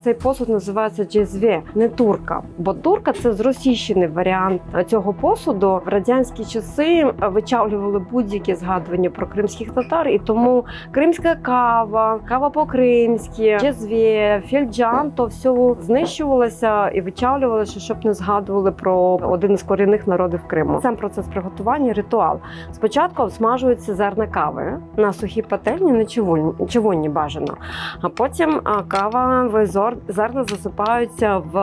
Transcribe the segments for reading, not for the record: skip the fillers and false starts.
Цей посуд називається джезве, не турка. Бо турка – це зросійщений варіант цього посуду. В радянські часи вичавлювали будь-які згадування про кримських татар, і тому кримська кава, кава по-кримськи, джезве, фільджан – то все знищувалося і вичавлювалося, щоб не згадували про один із корінних народів Криму. Сам процес приготування – ритуал. Спочатку обсмажуються зерна кави на сухій пательні, не човунні бажано. А потім кава зерна засипаються в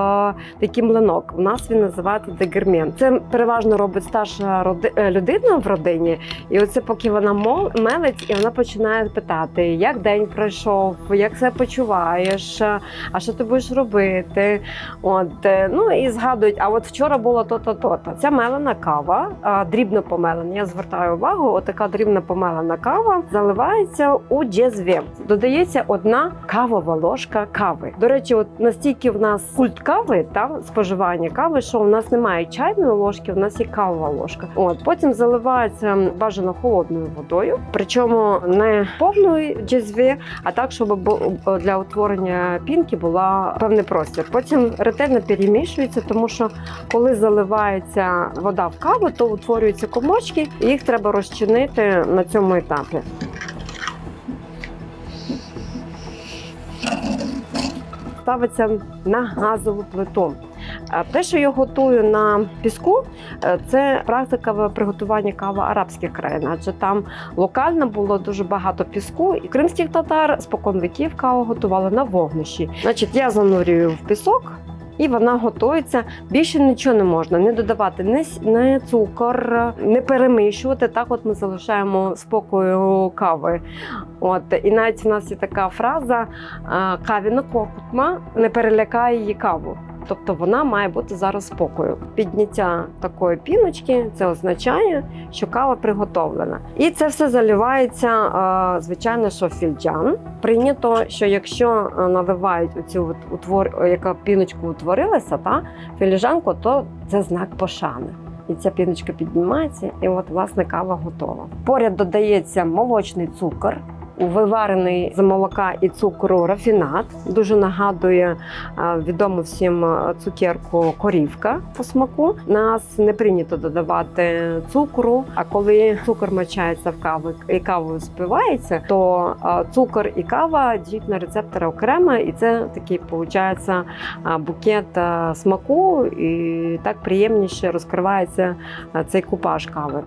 такий млинок. У нас він називається дегермен. Це переважно робить старша людина в родині. І оце поки вона мелить, і вона починає питати, як день пройшов, як себе почуваєш, а що ти будеш робити. Ну і згадують, а от вчора було то-то, то-то. Ця мелена кава, дрібно помелена, я звертаю увагу, отака дрібно помелена кава заливається у джезве. Додається 1 кавова ложка кави. До речі, от настільки в нас культ кави, споживання кави, що у нас немає чайної ложки, у нас є кавова ложка. Потім заливається бажано холодною водою, причому не повною джезве, а так, щоб для утворення пінки була певний простір. Потім ретельно перемішується, тому що коли заливається вода в каву, то утворюються комочки, і їх треба розчинити на цьому етапі. Ставиться на газову плиту. Те, що я готую на піску, це практика приготування кави арабських країн, адже там локально було дуже багато піску. І кримських татар спокон віків каву готували на вогнищі. Значить, я занурюю в пісок, і вона готується. Більше нічого не можна, не додавати ні цукор, не перемішувати. Так от ми залишаємо спокою кави. І навіть у нас є така фраза «кавіна коркутма» не перелякає її каву. Тобто вона має бути зараз спокою. Підняття такої піночки – це означає, що кава приготовлена. І це все заливається, звичайно, що в фільджан. Прийнято, що якщо наливають оцю яка піночку утворилася, філіжанку, то це знак пошани. І ця піночка піднімається, і власне, кава готова. Поряд додається молочний цукор, виварений з молока і цукру рафінад. Дуже нагадує відому всім цукерку корівка по смаку. Нас не прийнято додавати цукру, а коли цукор мочається в каву і кавою спивається, то цукор і кава діють на рецептори окремо, і це такий, виходить, букет смаку, і так приємніше розкривається цей купаж кави.